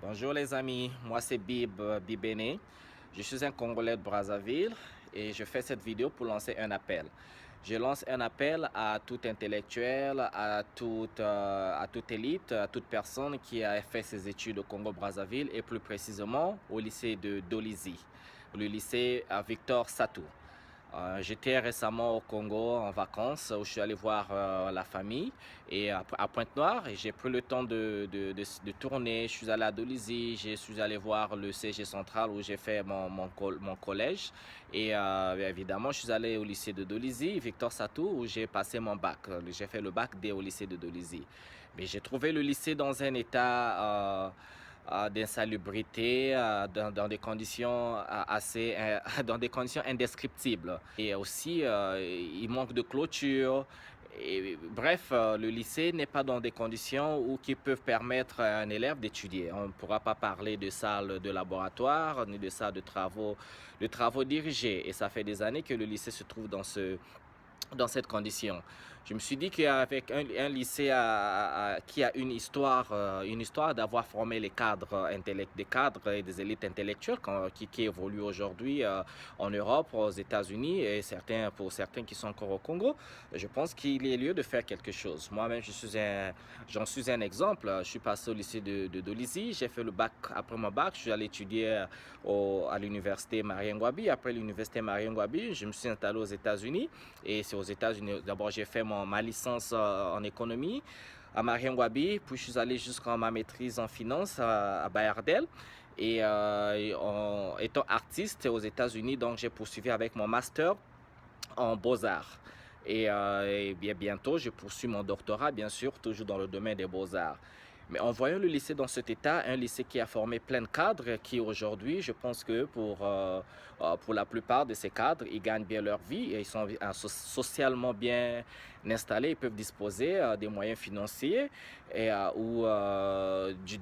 Bonjour les amis, moi c'est Bibene. Je suis un Congolais de Brazzaville et je fais cette vidéo pour lancer un appel. Je lance un appel à tout intellectuel, à toute élite, à toute personne qui a fait ses études au Congo-Brazzaville et plus précisément au lycée de Dolisie, le lycée à Victor Satou. J'étais récemment au Congo en vacances où je suis allé voir la famille et à Pointe-Noire et j'ai pris le temps de tourner. Je suis allé à Dolisie, je suis allé voir le CG central où j'ai fait mon collège et évidemment je suis allé au lycée de Dolisie, Victor Satou, où j'ai passé mon bac. J'ai fait le bac D au lycée de Dolisie. Mais j'ai trouvé le lycée dans un état d'insalubrité, dans des conditions dans des conditions indescriptibles. Et aussi, il manque de clôture. Et, bref, le lycée n'est pas dans des conditions qui peuvent permettre à un élève d'étudier. On ne pourra pas parler de salles de laboratoire ni de salles de travaux dirigés. Et ça fait des années que le lycée se trouve dans cette condition. Je me suis dit qu'avec un lycée qui a une histoire d'avoir formé les cadres, des cadres et des élites intellectuelles qui évoluent aujourd'hui en Europe, aux États-Unis et pour certains qui sont encore au Congo, je pense qu'il y a lieu de faire quelque chose. Moi-même, j'en suis un exemple. Je suis passé au lycée de Dolisie, j'ai fait le bac. Après mon bac, je suis allé étudier à l'université Mariengouabi. Après l'université Mariengouabi, je me suis installé aux États-Unis. Et c'est aux États-Unis. D'abord, j'ai fait ma licence en économie à Mariengouabi, puis je suis allé jusqu'à ma maîtrise en finance à Bayardel. Et étant artiste aux États-Unis, donc j'ai poursuivi avec mon master en beaux-arts. Et bien bientôt, je poursuis mon doctorat, bien sûr, toujours dans le domaine des beaux-arts. Mais en voyant le lycée dans cet état, un lycée qui a formé plein de cadres qui aujourd'hui, je pense que pour la plupart de ces cadres, ils gagnent bien leur vie et ils sont socialement bien installés, ils peuvent disposer des moyens financiers ou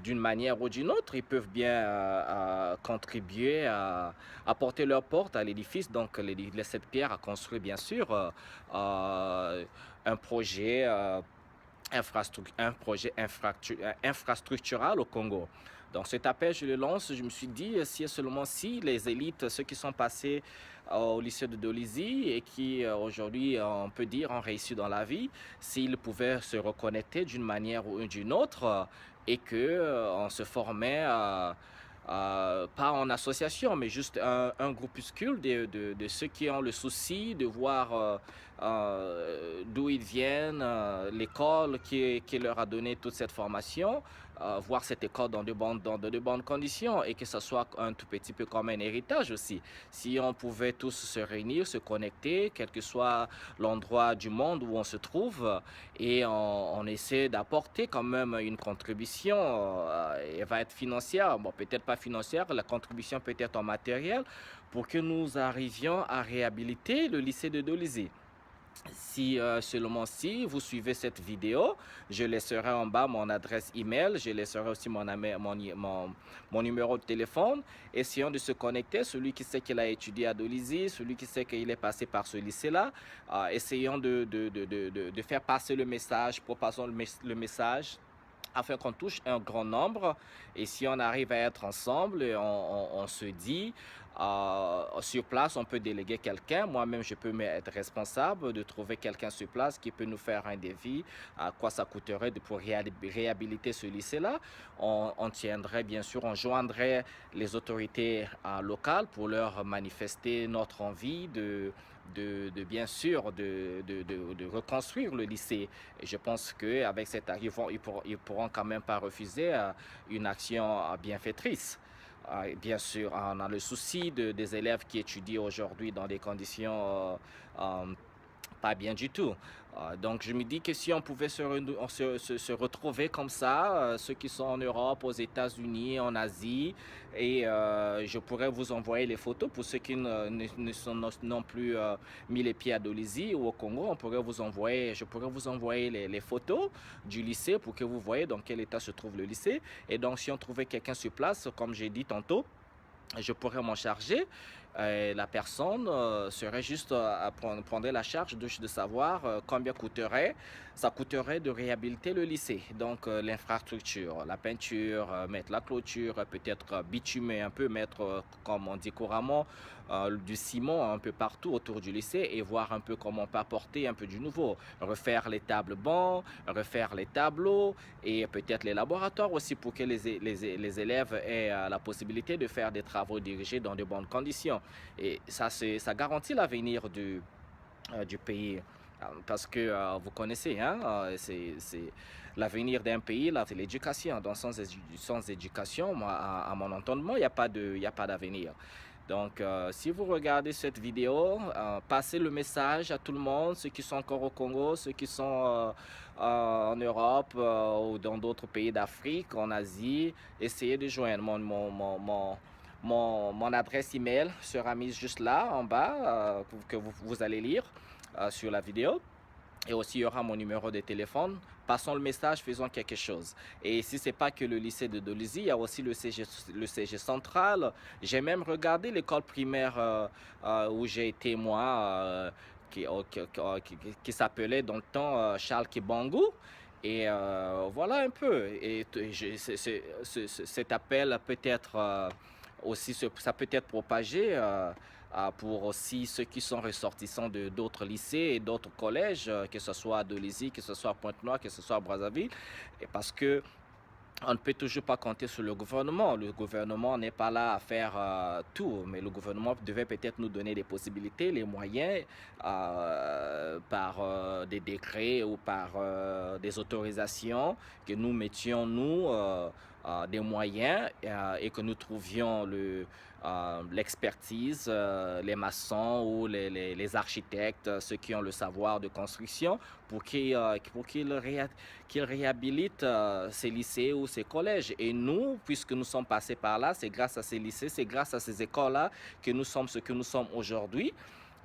d'une manière ou d'une autre, ils peuvent bien contribuer à apporter leur porte à l'édifice, donc cette pierre a construit bien sûr un projet infrastructural au Congo. Donc cet appel, je le lance, je me suis dit, si les élites, ceux qui sont passés au lycée de Dolisie et qui aujourd'hui, on peut dire, ont réussi dans la vie, s'ils pouvaient se reconnecter d'une manière ou d'une autre et qu'on se formait pas en association, mais juste un groupuscule de ceux qui ont le souci de voir d'où ils viennent, l'école qui leur a donné toute cette formation, voir cette école dans de bonnes conditions et que ce soit un tout petit peu comme un héritage aussi. Si on pouvait tous se réunir, se connecter, quel que soit l'endroit du monde où on se trouve, et on essaie d'apporter quand même une contribution, elle va être financière, bon peut-être pas financière, la contribution peut être en matériel, pour que nous arrivions à réhabiliter le lycée de Dolisie. Si seulement si vous suivez cette vidéo, je laisserai en bas mon adresse email, je laisserai aussi mon numéro de téléphone. Essayons de se connecter, celui qui sait qu'il a étudié à Dolisie, celui qui sait qu'il est passé par ce lycée-là. Essayons de faire passer le message, propageons le message afin qu'on touche un grand nombre. Et si on arrive à être ensemble, on se dit, sur place, on peut déléguer quelqu'un. Moi-même, je peux être responsable de trouver quelqu'un sur place qui peut nous faire un devis, à quoi ça coûterait pour réhabiliter ce lycée-là. On tiendrait, bien sûr, on joindrait les autorités locales pour leur manifester notre envie bien sûr, de reconstruire le lycée. Et je pense qu'avec cet arrivée, ils pourront quand même pas refuser une action bienfaitrice. Bien sûr, on a le souci des élèves qui étudient aujourd'hui dans des conditions pas bien du tout. Donc je me dis que si on pouvait se retrouver comme ça, ceux qui sont en Europe, aux États-Unis, en Asie, et je pourrais vous envoyer les photos pour ceux qui ne sont non plus mis les pieds à Dolisie ou au Congo, je pourrais vous envoyer les photos du lycée pour que vous voyez dans quel état se trouve le lycée. Et donc si on trouvait quelqu'un sur place, comme j'ai dit tantôt, je pourrais m'en charger La personne serait juste prendrait la charge de savoir combien ça coûterait de réhabiliter le lycée. Donc l'infrastructure, la peinture, mettre la clôture, peut-être bitumer un peu, mettre, comme on dit couramment, du ciment un peu partout autour du lycée et voir un peu comment on peut apporter un peu du nouveau. Refaire les tables bancs, refaire les tableaux et peut-être les laboratoires aussi pour que les élèves aient la possibilité de faire des travaux dirigés dans de bonnes conditions. Et ça garantit l'avenir du pays. Parce que vous connaissez, hein, c'est l'avenir d'un pays, là, c'est l'éducation. Donc sans éducation, moi, à mon entendement, il n'y a pas d'avenir. Donc, si vous regardez cette vidéo, passez le message à tout le monde, ceux qui sont encore au Congo, ceux qui sont en Europe ou dans d'autres pays d'Afrique, en Asie, essayez de joindre mon adresse email sera mise juste là en bas que vous allez lire sur la vidéo. Et aussi, il y aura mon numéro de téléphone. Passons le message, faisons quelque chose. Et si ce n'est pas que le lycée de Dolisie, il y a aussi le CG central. J'ai même regardé l'école primaire où j'ai été moi, qui s'appelait dans le temps Charles Kibangu. Et voilà un peu. Et cet appel peut-être aussi, ça peut être propagé pour aussi ceux qui sont ressortissants de d'autres lycées et d'autres collèges, que ce soit à Dolisie, que ce soit à Pointe-Noire, que ce soit à Brazzaville, et parce que on ne peut toujours pas compter sur le gouvernement. Le gouvernement n'est pas là à faire tout, mais le gouvernement devait peut-être nous donner des possibilités, les moyens, par des décrets ou par des autorisations, que nous mettions, nous, des moyens et que nous trouvions l'expertise, les maçons ou les architectes, ceux qui ont le savoir de construction, pour qu'ils réhabilitent ces lycées ou ces collèges. Et nous, puisque nous sommes passés par là, c'est grâce à ces lycées, c'est grâce à ces écoles-là que nous sommes ce que nous sommes aujourd'hui.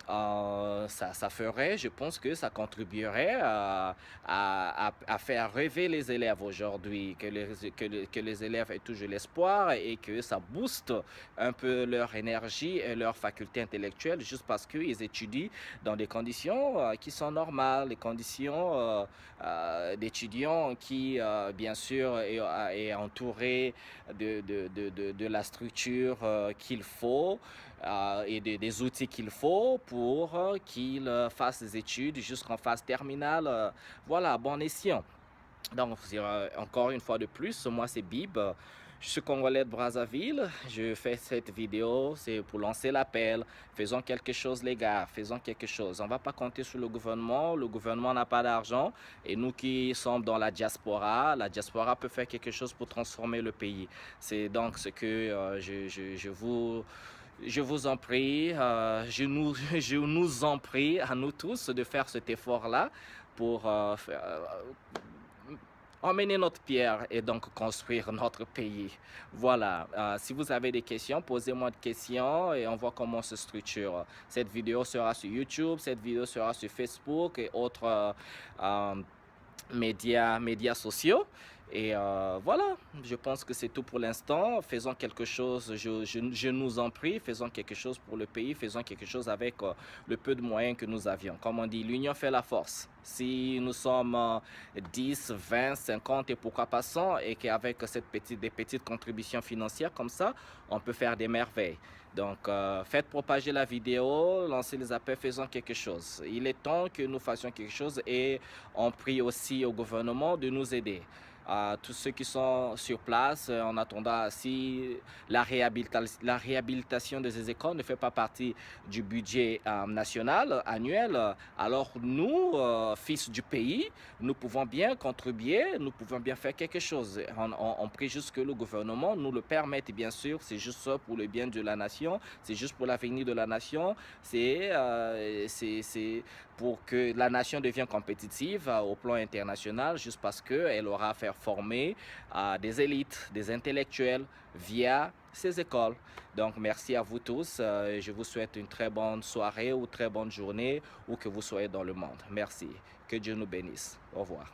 Ça ferait, je pense que ça contribuerait à faire rêver les élèves aujourd'hui, que les élèves aient toujours l'espoir et que ça booste un peu leur énergie et leur faculté intellectuelle juste parce qu'ils étudient dans des conditions qui sont normales, les conditions d'étudiants qui, bien sûr, est entouré de la structure qu'il faut et des outils qu'il faut pour qu'il fasse des études jusqu'en phase terminale. Voilà, bon escient. Donc, encore une fois de plus, moi c'est Bib. Je suis congolais de Brazzaville. Je fais cette vidéo, c'est pour lancer l'appel. Faisons quelque chose, les gars. Faisons quelque chose. On ne va pas compter sur le gouvernement. Le gouvernement n'a pas d'argent. Et nous qui sommes dans la diaspora peut faire quelque chose pour transformer le pays. C'est donc ce que je vous en prie, je nous en prie à nous tous de faire cet effort-là pour emmener notre pierre et donc construire notre pays. Voilà. Si vous avez des questions, posez-moi des questions et on voit comment on se structure. Cette vidéo sera sur YouTube, cette vidéo sera sur Facebook et autres médias sociaux. Et voilà, je pense que c'est tout pour l'instant. Faisons quelque chose, je nous en prie, faisons quelque chose pour le pays, faisons quelque chose avec le peu de moyens que nous avions. Comme on dit, l'union fait la force. Si nous sommes 10, 20, 50 et pourquoi pas 100 et qu'avec des petites contributions financières comme ça, on peut faire des merveilles. Donc, faites propager la vidéo, lancez les appels, faisons quelque chose. Il est temps que nous fassions quelque chose et on prie aussi au gouvernement de nous aider. Tous ceux qui sont sur place, en attendant, si la réhabilitation de ces écoles ne fait pas partie du budget national, annuel, alors nous, fils du pays, nous pouvons bien contribuer, nous pouvons bien faire quelque chose. On prie juste que le gouvernement nous le permette, bien sûr, c'est juste ça pour le bien de la nation, c'est juste pour l'avenir de la nation, c'est pour que la nation devienne compétitive au plan international, juste parce qu'elle aura à faire former des élites, des intellectuels via ces écoles. Donc, merci à vous tous. Je vous souhaite une très bonne soirée ou très bonne journée où que vous soyez dans le monde. Merci. Que Dieu nous bénisse. Au revoir.